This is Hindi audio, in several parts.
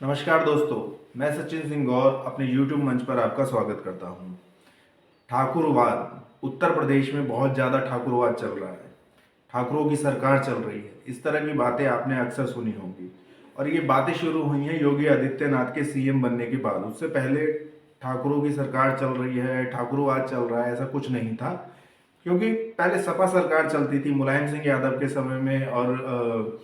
नमस्कार दोस्तों, मैं सचिन सिंह गौर अपने YouTube मंच पर आपका स्वागत करता हूं। ठाकुरवाद उत्तर प्रदेश में बहुत ज़्यादा ठाकुरवाद चल रहा है। ठाकुरों की सरकार चल रही है। इस तरह की बातें आपने अक्सर सुनी होंगी और ये बातें शुरू हुई हैं योगी आदित्यनाथ के सीएम बनने के बाद। उससे पहले ठाकुरों की सरकार चल रही है, ठाकुरवाद चल रहा है, ऐसा कुछ नहीं था। क्योंकि पहले सपा सरकार चलती थी मुलायम सिंह यादव के समय में और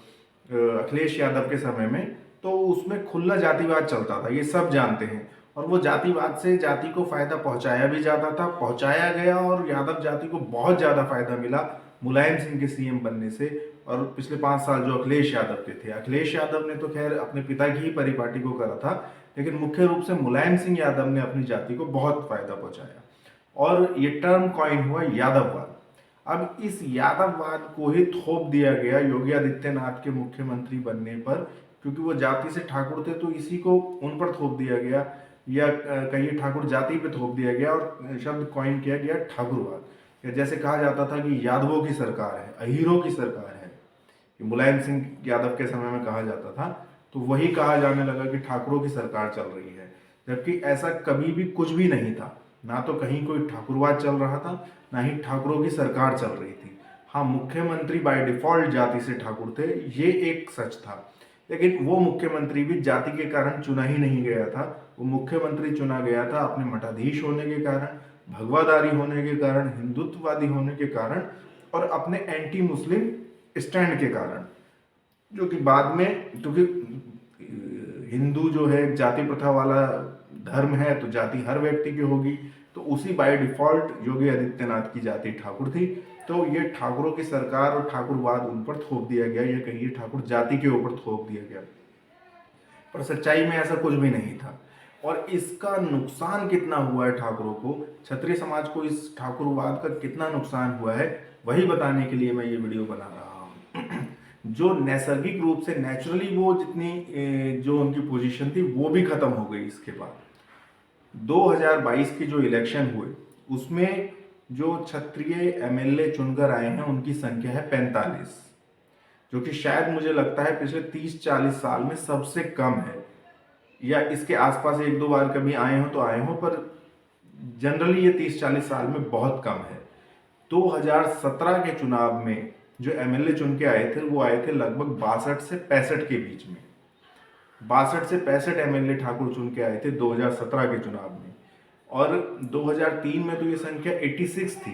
अखिलेश यादव के समय में, तो उसमें खुला जातिवाद चलता था, ये सब जानते हैं। और वो जातिवाद से जाति को फायदा पहुंचाया भी जाता था, पहुंचाया गया, और यादव जाति को बहुत ज़्यादा फायदा मिला मुलायम सिंह के सीएम बनने से। और पिछले 5 साल जो अखिलेश यादव के थे, अखिलेश यादव ने तो खैर अपने पिता की ही परिपाटी को करा था, लेकिन मुख्य रूप से मुलायम सिंह यादव ने अपनी जाति को बहुत फायदा पहुंचाया और ये टर्म कॉइन हुआ यादववाद। अब इस यादववाद को ही थोप दिया गया योगी आदित्यनाथ के मुख्यमंत्री बनने पर, क्योंकि वो जाति से ठाकुर थे तो इसी को उन पर थोप दिया गया, या कहिए ठाकुर जाति पे थोप दिया गया और शब्द कॉइन किया गया ठाकुरवाद। या जैसे कहा जाता था कि यादवों की सरकार है, अहीरों की सरकार है, कि मुलायम सिंह यादव के समय में कहा जाता था, तो वही कहा जाने लगा कि ठाकुरों की सरकार चल रही है। जबकि ऐसा कभी भी कुछ भी नहीं था, ना तो कहीं कोई ठाकुरवाद चल रहा था, ना ही ठाकुरों की सरकार चल रही थी। हाँ, मुख्यमंत्री बाय डिफॉल्ट जाति से ठाकुर थे, ये एक सच था। लेकिन वो मुख्यमंत्री भी जाति के कारण चुना ही नहीं गया था। वो मुख्यमंत्री चुना गया था अपने मठाधीश होने के कारण, भगवादारी होने के कारण, हिंदुत्ववादी होने के कारण और अपने एंटी मुस्लिम स्टैंड के कारण। जो कि बाद में, क्योंकि हिंदू जो है जाति प्रथा वाला धर्म है, तो जाति हर व्यक्ति की होगी, तो उसी बाय डिफॉल्ट योगी आदित्यनाथ की जाति ठाकुर थी। तो ये ठाकुरों की सरकार और ठाकुरवाद उन पर थोप दिया गया, या कहिए ठाकुर जाति के ऊपर थोप दिया गया। पर सच्चाई में ऐसा कुछ भी नहीं था। और इसका नुकसान कितना हुआ है ठाकुरों को, क्षत्रिय समाज को इस ठाकुरवाद का कितना नुकसान हुआ है, वही बताने के लिए मैं ये वीडियो बना रहा हूँ। जो नैसर्गिक रूप से नेचुरली वो जितनी जो उनकी पोजीशन थी वो भी खत्म हो गई। इसके बाद 2022 के जो इलेक्शन हुए उसमें जो क्षत्रिय एमएलए चुनकर आए हैं उनकी संख्या है 45, जो कि शायद मुझे लगता है पिछले 30-40 साल में सबसे कम है, या इसके आसपास एक दो बार कभी आए हो तो आए हो, पर जनरली ये 30-40 साल में बहुत कम है। 2017 के चुनाव में जो एमएलए चुन के आए थे वो आए थे लगभग 62 से 65 के बीच में। 62 से 65 एमएलए ठाकुर चुन के आए थे 2017 के चुनाव में। और 2003 में तो ये संख्या 86 थी।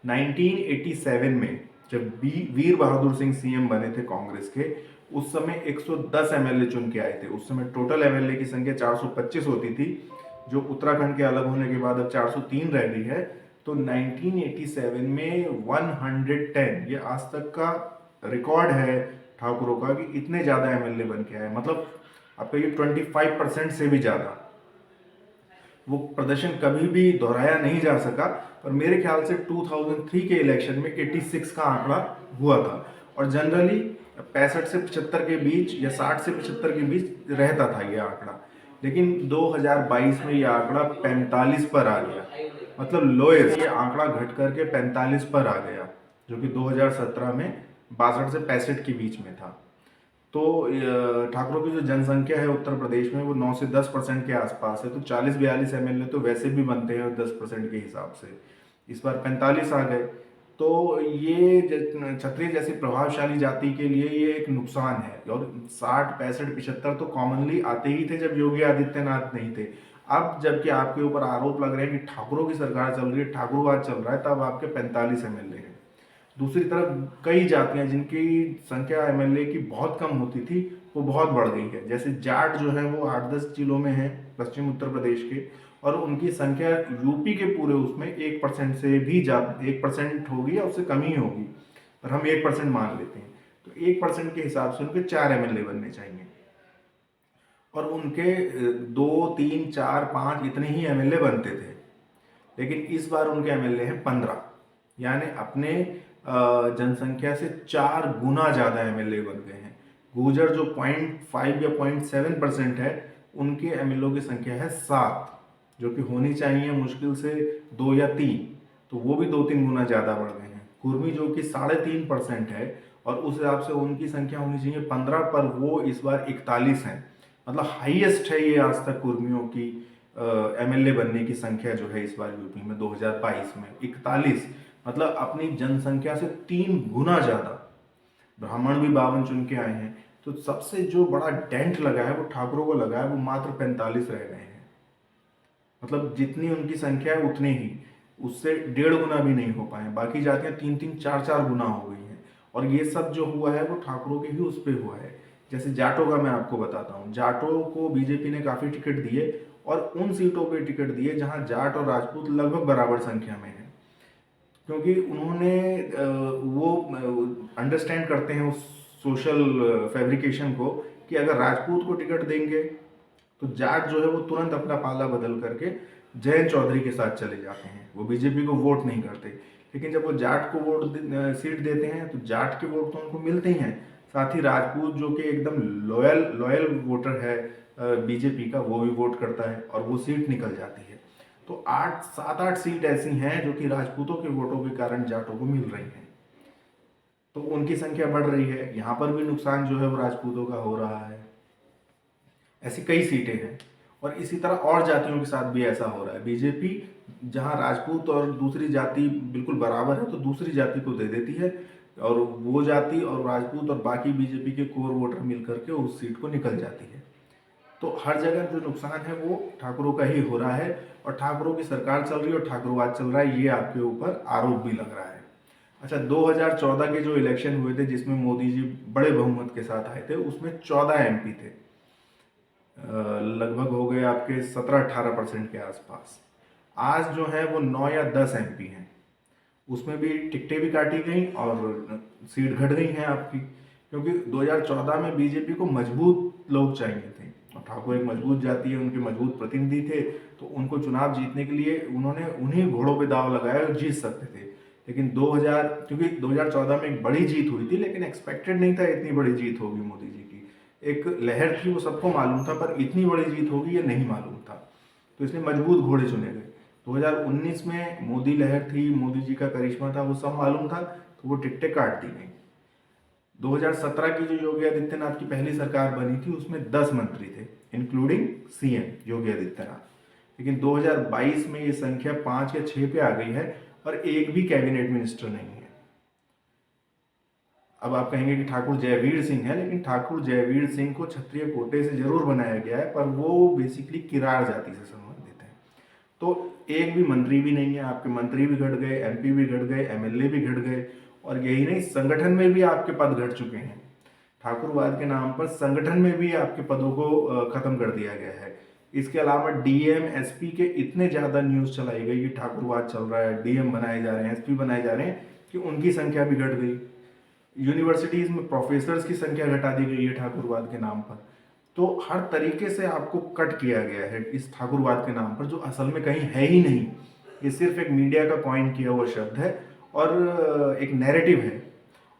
1987 में जब वीर बहादुर सिंह सीएम बने थे कांग्रेस के, उस समय 110 एमएलए चुन के आए थे। उस समय टोटल एमएलए की संख्या 425 होती थी, जो उत्तराखंड के अलग होने के बाद अब 403 रह गई है। तो 1987 में 110, ये आज तक का रिकॉर्ड है ठाकुरों का कि इतने ज़्यादा एमएलए बन के आए। मतलब आपका ये 25% से भी ज़्यादा। वो प्रदर्शन कभी भी दोहराया नहीं जा सका, पर मेरे ख्याल से 2003 के इलेक्शन में 86 का आंकड़ा हुआ था। और जनरली 65 से 75 के बीच या 60 से 75 के बीच रहता था ये आंकड़ा। लेकिन 2022 में ये आंकड़ा 45 पर आ गया, मतलब लोएस्ट। ये आंकड़ा घट करके 45 पर आ गया, जो कि 2017 में 62 से 65 के बीच में था। तो ठाकुरों की जो जनसंख्या है उत्तर प्रदेश में वो 9 से 10% के आसपास है। तो 40-42 एमएलए तो वैसे भी बनते हैं 10% के हिसाब से, इस बार 45 आ गए। तो ये क्षत्रिय जैसी प्रभावशाली जाति के लिए ये एक नुकसान है। और 60, 65, 75 तो कॉमनली आते ही थे जब योगी आदित्यनाथ नहीं थे। अब जबकि आपके ऊपर आरोप लग रहे हैं कि ठाकुरों की सरकार चल रही है, ठाकुरवाद चल रहा है, तब आपके 45 एमएलए हैं। दूसरी तरफ कई जातियां जिनकी संख्या एमएलए की बहुत कम होती थी वो बहुत बढ़ गई है। जैसे जाट जो है वो 8-10 जिलों में है पश्चिम उत्तर प्रदेश के, और उनकी संख्या यूपी के पूरे उसमें 1% से भी ज़्यादा, 1% होगी या उससे कम ही होगी, पर हम 1% मान लेते हैं। तो 1% के हिसाब से उनके 4 एमएलए बनने चाहिए, और उनके 2, 3, 4, 5 इतने ही एमएलए बनते थे। लेकिन इस बार उनके एमएलए हैं 15, यानी अपने जनसंख्या से 4 गुना ज़्यादा एमएलए बन गए हैं। गुर्जर जो 0.5 या 0.7% है, उनके एमएलए की संख्या है 7, जो कि होनी चाहिए मुश्किल से 2 या 3, तो वो भी 2-3 गुना ज़्यादा बढ़ गए हैं। कुर्मी जो कि 3.5% है और उस हिसाब से उनकी संख्या होनी चाहिए 15, पर वो इस बार 41 हैं। मतलब हाईएस्ट है ये आज तक कुर्मियों की एमएलए बनने की संख्या जो है इस बार यूपी में 2022 में 41, मतलब अपनी जनसंख्या से 3 गुना ज़्यादा। ब्राह्मण भी 52 चुन के आए हैं। तो सबसे जो बड़ा डेंट लगा है वो ठाकुरों को लगा है, वो मात्र 45 रह गए हैं। मतलब जितनी उनकी संख्या है उतने ही, उससे 1.5 गुना भी नहीं हो पाए। बाकी जातियां 3-3, 4-4 गुना हो गई हैं। और ये सब जो हुआ है वो ठाकुरों के ही उस पर हुआ है। जैसे जाटों का मैं आपको बताता हूँ, जाटों को बीजेपी ने काफ़ी टिकट दिए और उन सीटों पे टिकट दिए जहाँ जाट और राजपूत लगभग बराबर संख्या में हैं, क्योंकि उन्होंने वो अंडरस्टैंड करते हैं उस सोशल फैब्रिकेशन को कि अगर राजपूत को टिकट देंगे तो जाट जो है वो तुरंत अपना पाला बदल करके जयंत चौधरी के साथ चले जाते हैं, वो बीजेपी को वोट नहीं करते। लेकिन जब वो जाट को सीट देते हैं तो जाट के वोट तो उनको मिलते ही हैं, साथ ही राजपूत जो कि एकदम लॉयल लॉयल वोटर है बीजेपी का, वो भी वोट करता है और वो सीट निकल जाती है। तो 7-8 सीट ऐसी हैं जो कि राजपूतों के वोटों के कारण जाटों को मिल रही हैं, तो उनकी संख्या बढ़ रही है। यहाँ पर भी नुकसान जो है वो राजपूतों का हो रहा है। ऐसी कई सीटें हैं और इसी तरह और जातियों के साथ भी ऐसा हो रहा है। बीजेपी जहां राजपूत और दूसरी जाति बिल्कुल बराबर है तो दूसरी जाति को दे देती है, और वो जाति और राजपूत और बाकी बीजेपी के कोर वोटर मिल करके उस सीट को निकल जाती है। तो हर जगह जो नुकसान है वो ठाकुरों का ही हो रहा है, और ठाकुरों की सरकार चल रही है और ठाकुरवाद चल रहा है, ये आपके ऊपर आरोप भी लग रहा है। अच्छा, 2014 के जो इलेक्शन हुए थे जिसमें मोदी जी बड़े बहुमत के साथ आए थे, उसमें 14 एमपी थे, लगभग हो गए आपके 17-18% के आसपास। आज जो है वो 9 या 10 एमपी हैं, उसमें भी टिकटें भी काटी गई और सीट घट गई हैं आपकी, क्योंकि 2014 में बीजेपी को मजबूत लोग चाहिए थे और ठाकुर एक मजबूत जाति है, उनके मजबूत प्रतिनिधि थे, तो उनको चुनाव जीतने के लिए उन्होंने उन्हीं घोड़ों पे दाव लगाया और जीत सकते थे। लेकिन 2000, क्योंकि 2014 में एक बड़ी जीत हुई थी, लेकिन एक्सपेक्टेड नहीं था इतनी बड़ी जीत होगी मोदी जी की। एक लहर थी वो सबको मालूम था, पर इतनी बड़ी जीत होगी ये नहीं मालूम था, तो इसलिए मजबूत घोड़े चुने गए। 2019 में मोदी लहर थी, मोदी जी का करिश्मा था, वो सब मालूम था, तो वो टिकटें काट दी गई। 2017 की जो योगी आदित्यनाथ की पहली सरकार बनी थी उसमें 10 मंत्री थे, इंक्लूडिंग सीएम योगी आदित्यनाथ। लेकिन 2022 में ये संख्या 5 या 6 पे आ गई है और एक भी कैबिनेट मिनिस्टर नहीं है। अब आप कहेंगे कि ठाकुर जयवीर सिंह है, लेकिन ठाकुर जयवीर सिंह को क्षत्रिय कोटे से जरूर बनाया गया है, पर वो बेसिकली किरार जाति से संबंधित है। तो एक भी मंत्री भी नहीं है, आपके मंत्री भी घट गए, एमपी भी घट गए, एमएलए भी घट गए, और यही नहीं, संगठन में भी आपके पद घट चुके हैं। ठाकुरवाद के नाम पर संगठन में भी आपके पदों को खत्म कर दिया गया है। इसके अलावा डीएम एसपी के इतने ज्यादा न्यूज चलाई गई कि ठाकुरवाद चल रहा है, डीएम बनाए जा रहे हैं, एसपी बनाए जा रहे हैं, कि उनकी संख्या भी घट गई। यूनिवर्सिटीज में प्रोफेसर्स की संख्या घटा दी गई है ठाकुरवाद के नाम पर। तो हर तरीके से आपको कट किया गया है इस ठाकुरवाद के नाम पर, जो असल में कहीं है ही नहीं। ये सिर्फ एक मीडिया का कॉइन किया हुआ शब्द है और एक नैरेटिव है,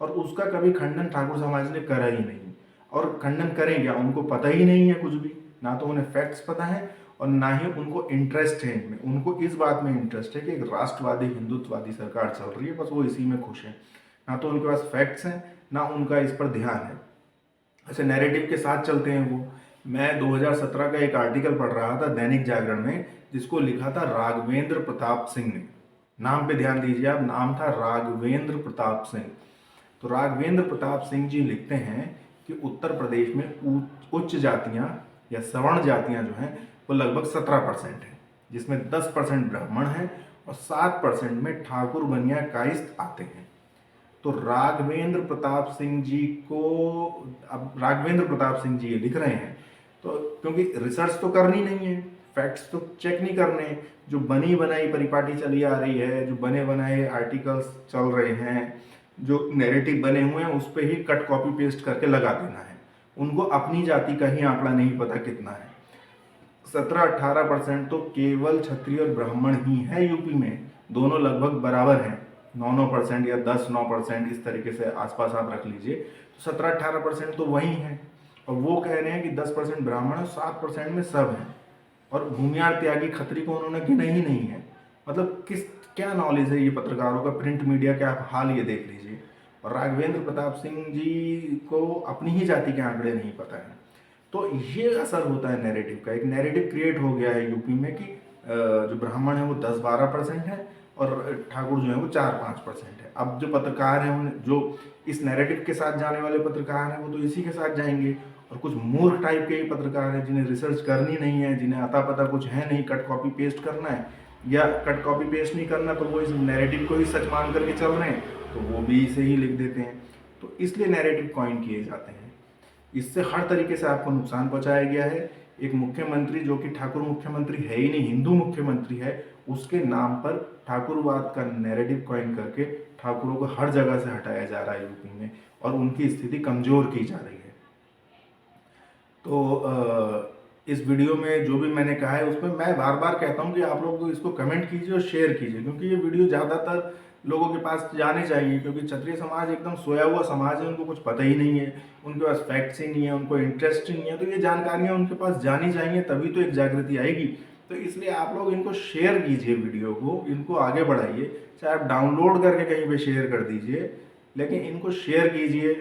और उसका कभी खंडन ठाकुर समाज ने करा ही नहीं। और खंडन करें क्या, उनको पता ही नहीं है कुछ भी, ना तो उन्हें फैक्ट्स पता है और ना ही उनको इंटरेस्ट है इनमें। उनको इस बात में इंटरेस्ट है कि एक राष्ट्रवादी हिंदुत्ववादी सरकार चल रही है, बस वो इसी में खुश है। ना तो उनके पास फैक्ट्स हैं, ना उनका इस पर ध्यान है। अच्छा, नैरेटिव के साथ चलते हैं वो। मैं 2017 का एक आर्टिकल पढ़ रहा था दैनिक जागरण में, जिसको लिखा था राघवेंद्र प्रताप सिंह ने। नाम पे ध्यान दीजिए आप, नाम था राघवेंद्र प्रताप सिंह। तो राघवेंद्र प्रताप सिंह जी लिखते हैं कि उत्तर प्रदेश में उच्च जातियां या सवर्ण जातियां जो हैं वो लगभग 17% है, जिसमें 10% ब्राह्मण हैं और 7% में ठाकुर बनिया कायस्थ आते हैं। तो राघवेंद्र प्रताप सिंह जी को, अब राघवेंद्र प्रताप सिंह जी ये लिख रहे हैं, तो क्योंकि रिसर्च तो करनी नहीं है, फैक्ट्स तो चेक नहीं करने, जो बनी बनाई परिपाटी चली आ रही है, जो बने बनाए आर्टिकल्स चल रहे हैं, जो नैरेटिव बने हुए हैं, उस पर ही कट कॉपी पेस्ट करके लगा देना है। उनको अपनी जाति का ही आंकड़ा नहीं पता कितना है। 17-18% तो केवल क्षत्रिय और ब्राह्मण ही है यूपी में, दोनों लगभग बराबर हैं, 9-9% या 10-9% इस तरीके से आसपास आप रख लीजिए। तो 17-18% तो वही है, और वो कह रहे हैं कि 10% ब्राह्मण है, 7% में सब हैं, और भूमियार त्यागी खत्री को उन्होंने गिना ही नहीं है। मतलब क्या नॉलेज है ये पत्रकारों का, प्रिंट मीडिया का आप हाल ये देख लीजिए। और राघवेंद्र प्रताप सिंह जी को अपनी ही जाति के आंकड़े नहीं पता है। तो ये असर होता है नैरेटिव का। एक नैरेटिव क्रिएट हो गया है यूपी में कि जो ब्राह्मण है वो 10-12% है और ठाकुर जो है वो 4-5% है। अब जो पत्रकार हैं, जो इस नैरेटिव के साथ जाने वाले पत्रकार हैं, वो तो इसी के साथ जाएंगे। और कुछ मूर्ख टाइप के ही पत्रकार हैं जिन्हें रिसर्च करनी नहीं है, जिन्हें आता पता कुछ है नहीं, कट कॉपी पेस्ट करना है, या कट कॉपी पेस्ट नहीं करना तो वो इस नैरेटिव को ही सच मान करके चल रहे हैं, तो वो भी इसे ही लिख देते हैं। तो इसलिए नैरेटिव कॉइन किए जाते हैं। इससे हर तरीके से आपको नुकसान पहुंचाया गया है। एक मुख्यमंत्री जो कि ठाकुर मुख्यमंत्री है ही नहीं, हिंदू मुख्यमंत्री है, उसके नाम पर ठाकुरवाद का नैरेटिव कॉइन करके ठाकुरों को हर जगह से हटाया जा रहा है यूपी में, और उनकी स्थिति कमजोर की जा रही है। तो इस वीडियो में जो भी मैंने कहा है उसमें मैं बार बार कहता हूँ कि आप लोग इसको कमेंट कीजिए और शेयर कीजिए, क्योंकि ये वीडियो ज़्यादातर लोगों के पास जाने चाहिए। क्योंकि क्षत्रिय समाज एकदम सोया हुआ समाज है, उनको कुछ पता ही नहीं है, उनके पास फैक्ट्स ही नहीं है, उनको इंटरेस्ट ही नहीं है। तो ये जानकारियाँ उनके पास जानी चाहिए, तभी तो एक जागृति आएगी। तो इसलिए आप लोग इनको शेयर कीजिए, वीडियो को, इनको आगे बढ़ाइए। चाहे आप डाउनलोड करके कहीं पे शेयर कर दीजिए, लेकिन इनको शेयर कीजिए,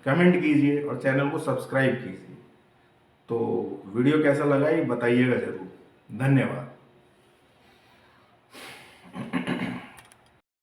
कमेंट कीजिए और चैनल को सब्सक्राइब कीजिए। तो वीडियो कैसा लगा ये बताइएगा ज़रूर। धन्यवाद।